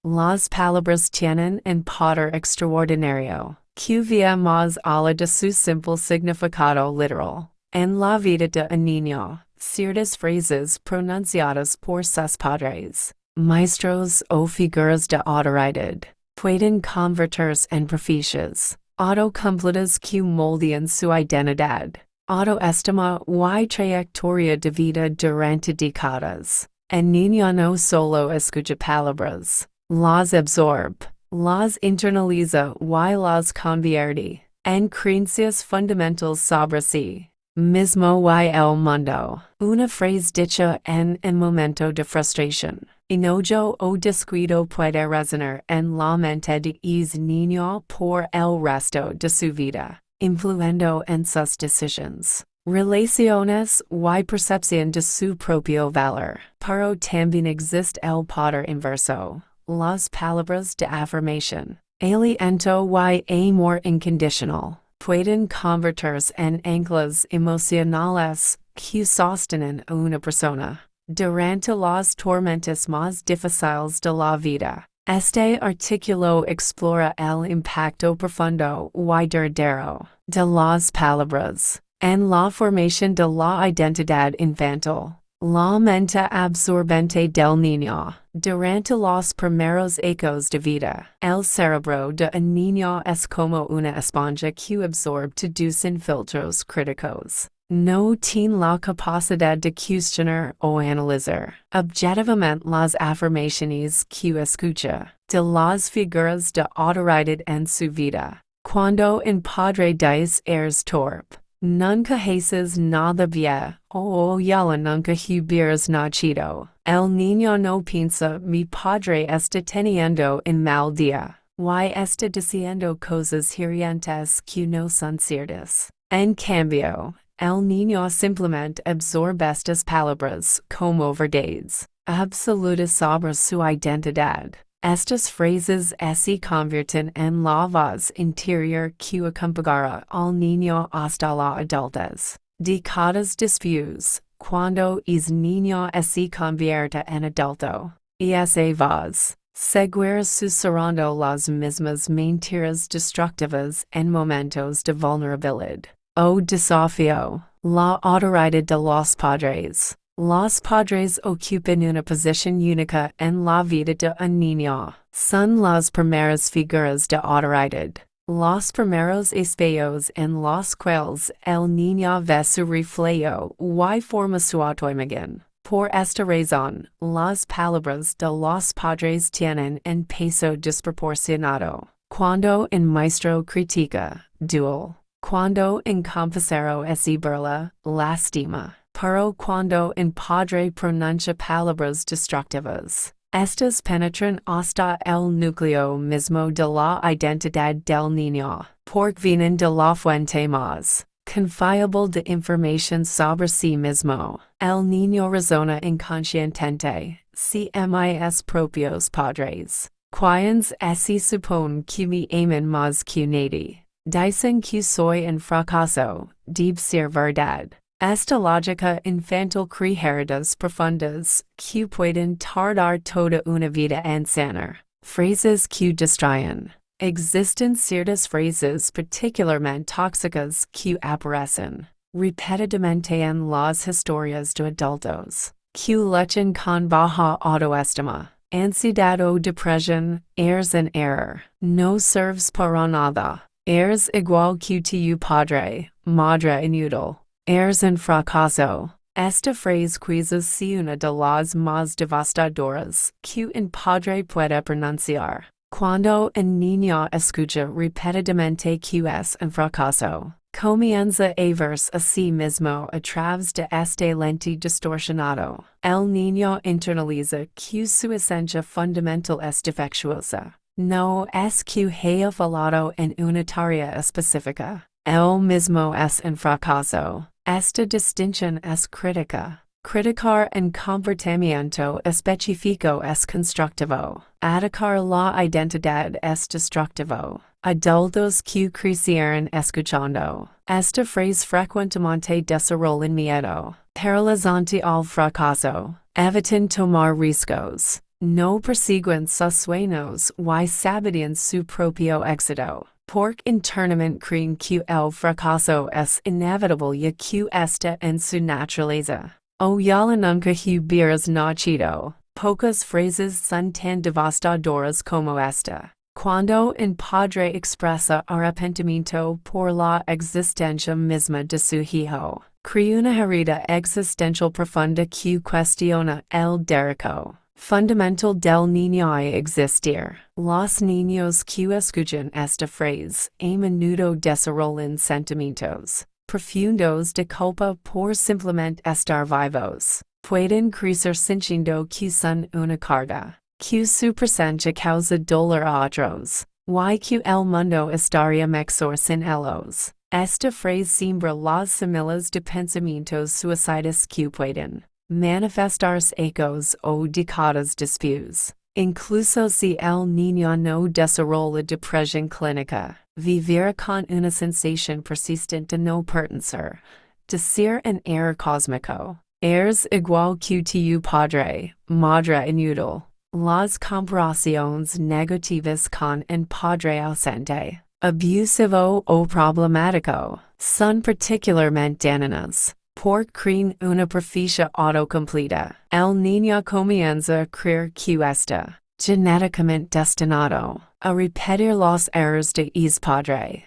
Las palabras tienen en poder extraordinario, que via más allá de su simple significado literal. En la vida de un niño, ciertas frases pronunciadas por sus padres, maestros o figuras de autoridad, pueden convertirse en profecías, autocumplidas que moldean su identidad, autoestima y trayectoria de vida durante décadas. El niño no solo escucha palabras, las absorbe, las internaliza y las convierte en creencias fundamentales sobre sí mismo y el mundo. Una frase dicha en un momento de frustración, enojo o descuido puede resonar en la mente de ese niño por el resto de su vida, influyendo en sus decisiones, relaciones y percepción de su propio valor. Pero también existe el poder inverso, las palabras de afirmación, aliento y amor incondicional. Pueden convertirse en anclas emocionales que sostienen a una persona durante las tormentas más difíciles de la vida. Este artículo explora el impacto profundo y duradero de las palabras en la formación de la identidad infantil. La mente absorbente del niño. Durante los primeros ecos de vida, el cerebro de un niño es como una esponja que absorbe sin filtros críticos. No tiene la capacidad de cuestionar o analizar objetivamente las afirmaciones que escucha de las figuras de autoridad en su vida. Cuando un padre dice eres torpe, nunca haces nada bien, o yala nunca hubieras nacido. El niño no piensa mi padre está teniendo un mal día, y está diciendo cosas hirientes que no son ciertas. En cambio, el niño simplemente absorbe estas palabras como verdades absolutas sobre su identidad. Estas frases se convierten en la voz interior que acompañará al niño hasta la adultez. Décadas después, cuando es niño se convierte en adulto, y esa voz seguirá susurrando las mismas mentiras destructivas en momentos de vulnerabilidad. O desafío, la autoridad de los padres. Los padres ocupan una posición única en la vida de un niño. Son las primeras figuras de autoridad, los primeros espejos en los cuales el niño ve su reflejo y forma su autoimagen. Por esta razón, las palabras de los padres tienen un peso desproporcionado. Cuando un maestro critica, duele. Cuando un compañero se burla, lastima. Pero cuando un padre pronuncia palabras destructivas, estas penetran hasta el núcleo mismo de la identidad del niño, porque vienen de la fuente más confiable de información sobre sí mismo. El niño razona inconscientemente, si mis propios padres, quienes se supone que me aman más que nadie, dicen que soy un fracaso, debe ser verdad. Esta lógica infantil crea heridas profundas que pueden tardar toda una vida en sanar. Frases que destruyen. Existen ciertas frases particularmente tóxicas que aparecen repetidamente en las historias de adultos, que luchan con baja autoestima, ansiedad o depresión. Eres un error, no serves para nada, eres igual que tu padre, madre inútil. Eres un fracaso. Esta frase quizás sea una de las más devastadoras que un padre puede pronunciar. Cuando un niño escucha repetidamente que es un fracaso, comienza a verse a sí mismo a través de este lente distorsionado. El niño internaliza que su esencia fundamental es defectuosa. No es que haya fallado en una tarea específica. El mismo es un fracaso. Esta distinción es crítica. Criticar un comportamiento específico es constructivo. Atacar la identidad es destructivo. Adultos que crecieron escuchando esta frase frecuentemente desarrollan miedo paralizante al fracaso. Evitan tomar riesgos. no persiguen sus sueños y sabidurían su propio éxito. Porque internamente creen que el fracaso es inevitable y que está en su naturaleza. O ya nunca hubieras nacido. Pocas frases son tan devastadoras como esta. Cuando un padre expresa arrepentimiento por la existencia misma de su hijo, crea una herida existencial profunda que cuestiona el derecho fundamental del niño a existir. Los niños que escuchan esta frase a menudo desarrollan sentimientos profundos de culpa por simplemente estar vivos. Pueden crecer sintiendo que son una carga, que su presencia causa dolor a otros, y que el mundo estaría mejor sin ellos. Esta frase siembra las semillas de pensamientos suicidas que pueden manifestarse ecos o décadas después. Incluso si el niño no desarrolla depresión clínica, vivir con una sensación persistente de no pertenecer, de ser un error cósmico. Eres igual que tu padre, madre inútil. Las comparaciones negativas con un padre ausente, abusivo o problemático, son particularmente dañinas. Por crear una profecía autocumplida, el niño comienza a creer que está genéticamente destinado a repetir los errores de su padre.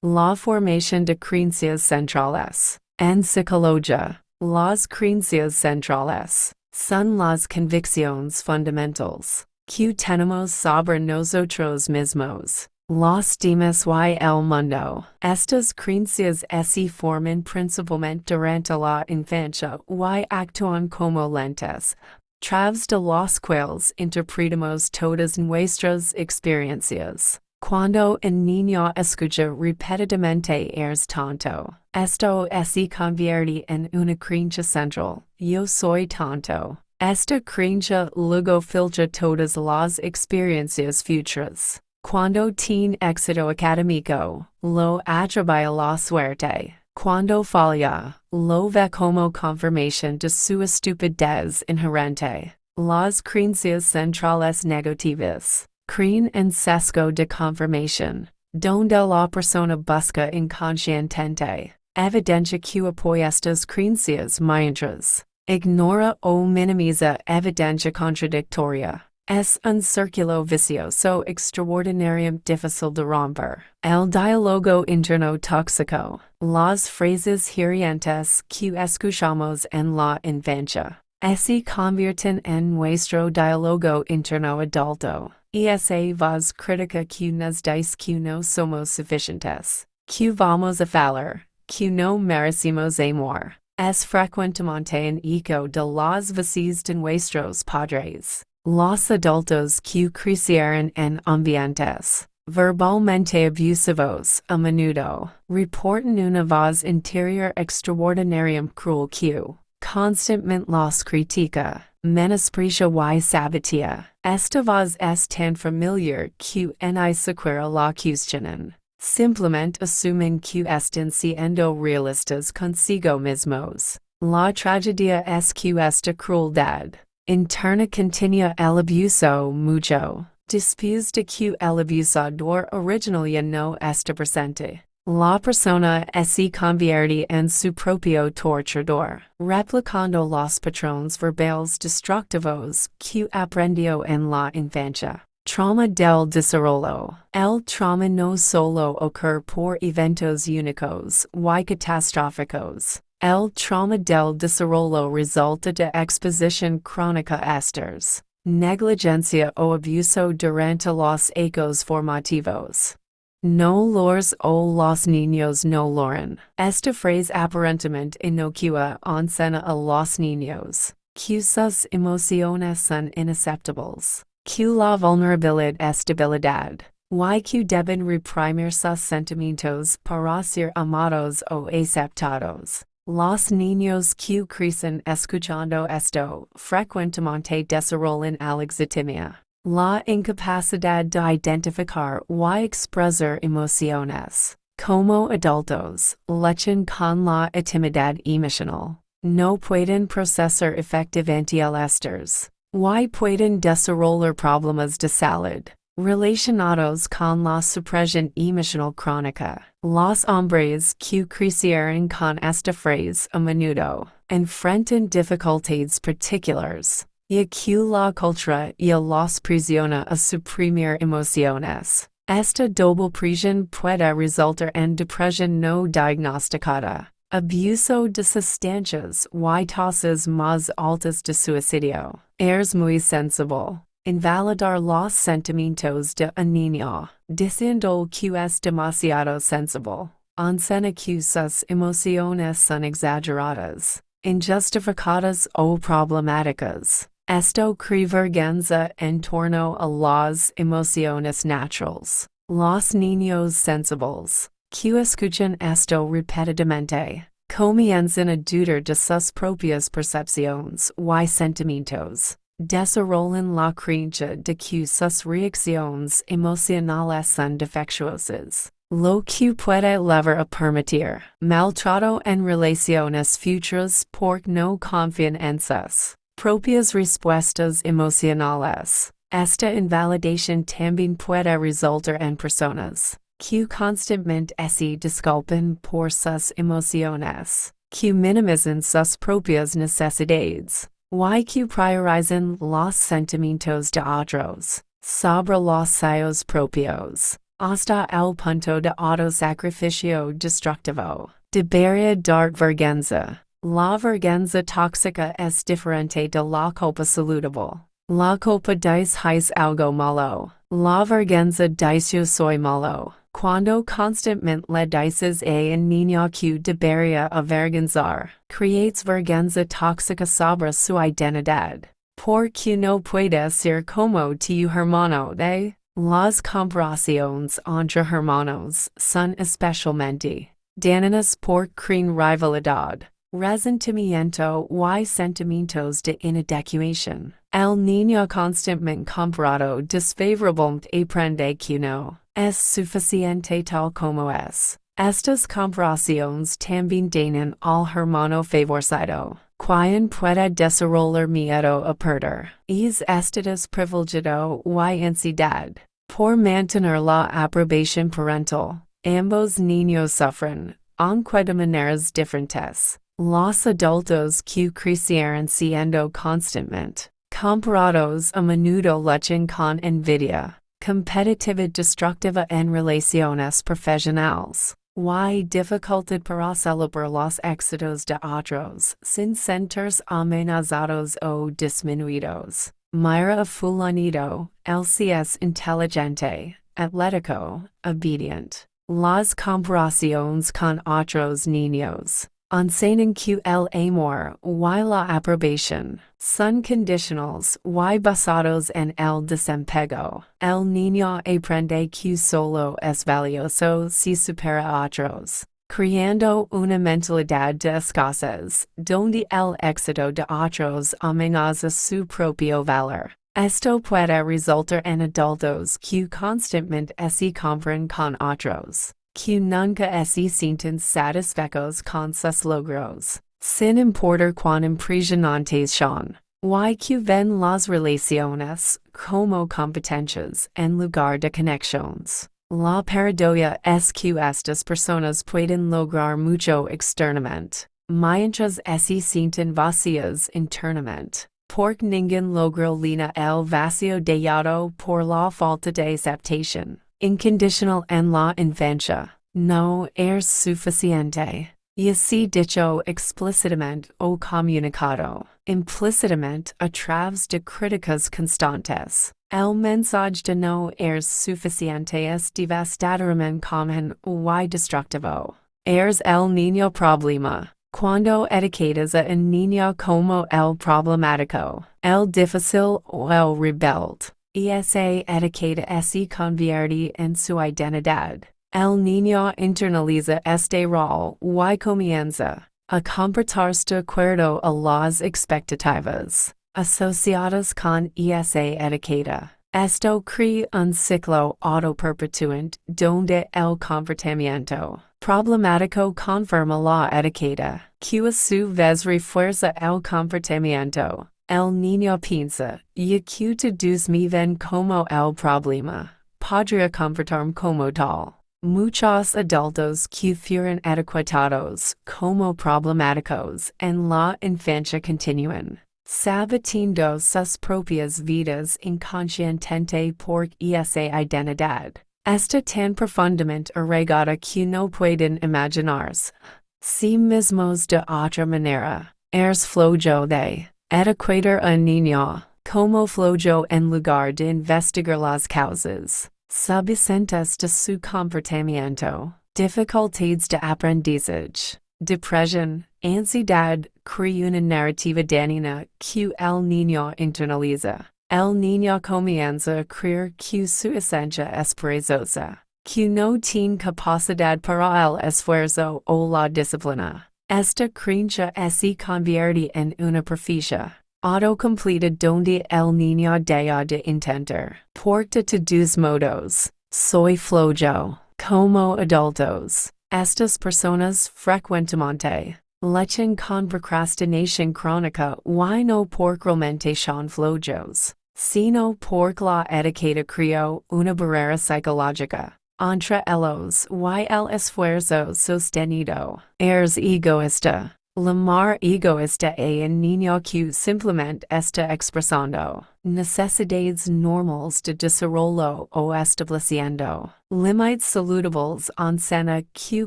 La formación de creencias centrales. En psicología, las creencias centrales son las convicciones fundamentales que tenemos sobre nosotros mismos, los demás y el mundo. Estas creencias se forman principalmente durante la infancia y actúan como lentes, través de las cuales interpretamos todas nuestras experiencias. Cuando un niño escucha repetidamente eres tonto, esto se convierte en una creencia central, yo soy tonto. Esta creencia luego filtra todas las experiencias futuras. Cuando tiene éxito académico, lo atribuye a la suerte. Cuando falla, lo ve como confirmación de su estupidez inherente. Las creencias centrales negativas creen un sesgo de confirmación, donde la persona busca inconscientemente evidencia que apoya estas creencias mientras ignora o minimiza evidencia contradictoria. Es un círculo vicioso extraordinariamente difícil de romper. El diálogo interno tóxico, las frases hirientes que escuchamos en la infancia, se convierten en nuestro diálogo interno adulto. Esa voz crítica que nos dice que no somos suficientes, que vamos a fallar, que no merecemos amor, es frecuentemente un eco de las voces de nuestros padres. Los adultos que crecieron en ambientes verbalmente abusivos a menudo reportan una voz interior extraordinariamente cruel que constantemente los critica, menosprecia y sabotea. Esta voz es tan familiar que ni siquiera la cuestionan. Simplemente asumen que están siendo realistas consigo mismos. La tragedia es que esta crueldad interna continúa el abuso mucho después de que el abusador original ya no está presente. La persona se convierte en su propio torturador, replicando los patrones verbales destructivos que aprendió en la infancia. Trauma del desarrollo. El trauma no solo ocurre por eventos únicos y catastróficos. El trauma del desarrollo resulta de exposición crónica a estrés, negligencia o abuso durante los ecos formativos. No los o los niños no loran. Esta frase aparentemente inocua enseña a los niños que sus emociones son inaceptables, que la vulnerabilidad es debilidad, y que deben reprimir sus sentimientos para ser amados o aceptados. Los niños que crecen escuchando esto frecuentemente desarrollan alexithymia, la incapacidad de identificar y expresar emociones. Como adultos, luchan con la intimidad emocional. No pueden procesar efectivamente el estrés, Y pueden desarrollar problemas de salud relacionados con la supresión emocional crónica. Los hombres que crecieron con esta frase a menudo enfrentan dificultades particulares, y que la cultura y los presiona a suprimir emociones. Esta doble presión puede resultar en depresión no diagnosticada, abuso de sustancias y tasas más altas de suicidio. Eres muy sensible. Invalidar los sentimientos de un niño, diciendo que es demasiado sensible. Enseña que sus emociones son exageradas, injustificadas o problemáticas. Esto crea vergüenza en torno a las emociones naturales. Los niños sensibles, que escuchan esto repetidamente, comienzan a dudar de sus propias percepciones y sentimientos. Desarrollan la creencia de que sus reacciones emocionales son defectuosas, lo que puede llevar a permitir maltrato en relaciones futuras porque no confían en sus propias respuestas emocionales. Esta invalidación también puede resultar en personas que constantemente se disculpan por sus emociones, que minimizan sus propias necesidades, y que priorizan los sentimientos de otros sobre los suyos propios, hasta el punto de autosacrificio destructivo. Debería dar vergüenza. La vergüenza tóxica es diferente de la culpa saludable. La culpa dice es algo malo. La vergüenza dice yo soy malo. Cuando constantemente le dices a un niño que debería avergonzar, creates vergüenza tóxica sobre su identidad. Porque no puede ser como tu hermano de. Las comparaciones entre hermanos son especialmente dañinas por crean rivalidad, resentimiento y sentimientos de inadecuación. El niño constantemente comparado desfavorablemente aprende que no es suficiente tal como es. Estas comparaciones también dañan al hermano favorecido, quien puede desarrollar miedo a perder. Es estatus privilegiado y ansiedad. Por mantener la aprobación parental, ambos niños sufren, aunque de maneras diferentes. Los adultos que crecieron siendo constantemente comparados a menudo luchan con envidia, competitividad destructiva en relaciones profesionales, y dificultad para celebrar los éxitos de otros sin sentirse amenazados o disminuidos. Mira a fulanito, él sí es inteligente, atlético, obediente. Las comparaciones con otros niños enseñan que el amor y la aprobación son condicionales y basados en el desempeño. El niño aprende que solo es valioso si supera a otros, creando una mentalidad de escasez, donde el éxito de otros amenaza su propio valor. Esto puede resultar en adultos que constantemente se comparan con otros, que nunca se sienten satisfechos con sus logros, sin importar cuán impresionantes son, y que ven las relaciones como competencias en lugar de conexiones. La paradoja es que estas personas pueden lograr mucho externamente, mientras se sienten vacías internamente, porque ningún logra llenar el vacío dejado por la falta de aceptación incondicional en la infancia. No es suficiente. Y así dicho explícitamente o comunicado implícitamente a través de críticas constantes. El mensaje de no es suficiente es devastadoramente común y destructivo. Es el niño problema. Cuando etiquetas a un niño como el problemático, el difícil o el rebelde, y esa etiqueta se convierte en su identidad, el niño internaliza este rol y comienza a comportarse de acuerdo a las expectativas asociadas con esa etiqueta. Esto crea un ciclo autoperpetuante donde el comportamiento problemático confirma la etiqueta, que a su vez refuerza el comportamiento El niño piensa, y que todos me ven como el problema. Podría comportarme como tal. Muchos adultos que fueron etiquetados como problemáticos en la infancia continúan saboteando sus propias vidas inconscientemente por esa identidad. Está tan profundamente arraigada que no pueden imaginarse sí mismos de otra manera. Eres flojo de etiquetar a niño como flojo en lugar de investigar las causas subjacentes de su comportamiento, dificultades de aprendizaje, depresión, ansiedad, crea una narrativa dañina que el niño internaliza. El niño comienza a creer que su esencia es perezosa, que no tiene capacidad para el esfuerzo o la disciplina. Esta creencia se convierte en una profecía autocompleta donde el niño deja de intentar. Porque de todos modos, soy flojo. Como adultos, estas personas frecuentemente luchan con procrastinación crónica y no por realmente son flojos, sino porque la etiqueta creó una barrera psicológica entre ellos y el esfuerzo sostenido. Eres egoísta. La mar egoísta un niño que simplemente está expresando necesidades normales de desarrollo o estableciendo límites saludables en cena que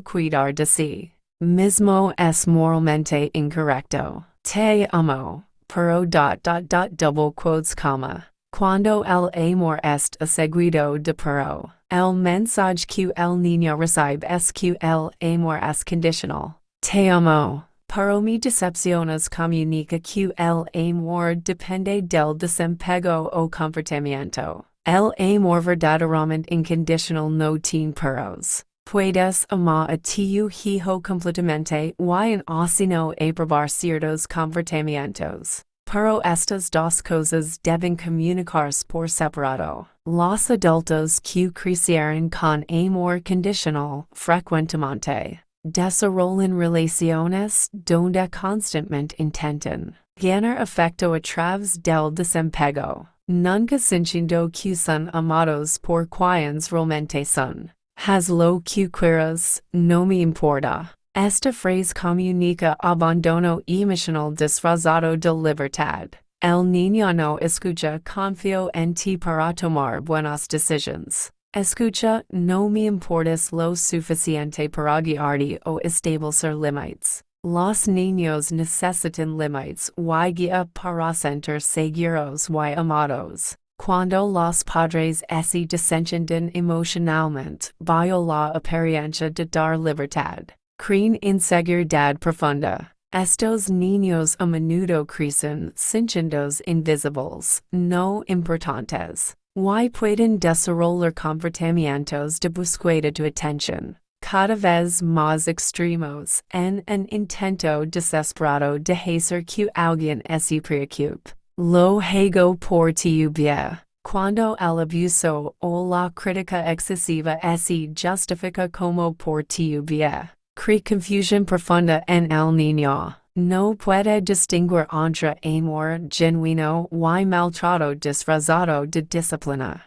cuidar de sí mismo es moralmente incorrecto. Te amo, pero double quotes comma. Cuando el amor está seguido de pero, el mensaje que el niño recibe es que el amor es conditional. Te amo. Pero mi decepciones comunica que el amor depende del desempego o comportamiento. El amor verdaderamente incondicional no tiene peros. Puedes amar a tu hijo completamente y en no aprobar ciertos comportamientos. Pero estas dos cosas deben comunicarse por separado. Los adultos que crecieron con amor condicional frecuentemente desarrollan relaciones donde constantemente intentan ganar afecto a través del desempego, nunca sintiendo que son amados por quienes realmente son. Haz lo que quieras, no me importa. Esta frase comunica abandono emocional disfrazado de libertad. El niño no escucha confío en ti para tomar buenas decisiones. Escucha, no me importas lo suficiente para guiarte o establecer límites. Los niños necesitan límites y guía para sentir seguros y amados. Cuando los padres se desenchantan emocionalmente, bajo la apariencia de dar libertad, crean inseguridad profunda. Estos niños a menudo crecen sintiéndose invisibles, no importantes. Y pueden desarrollar comportamientos de búsqueda de atención, cada vez más extremos, en un intento desesperado de hacer que alguien se preocupe. Lo hago por tu bien. Cuando el abuso o la crítica excesiva se justifica como por tu bien, crea confusión profunda en el niño. No puede distinguir entre amor genuino y maltrato disfrazado de disciplina.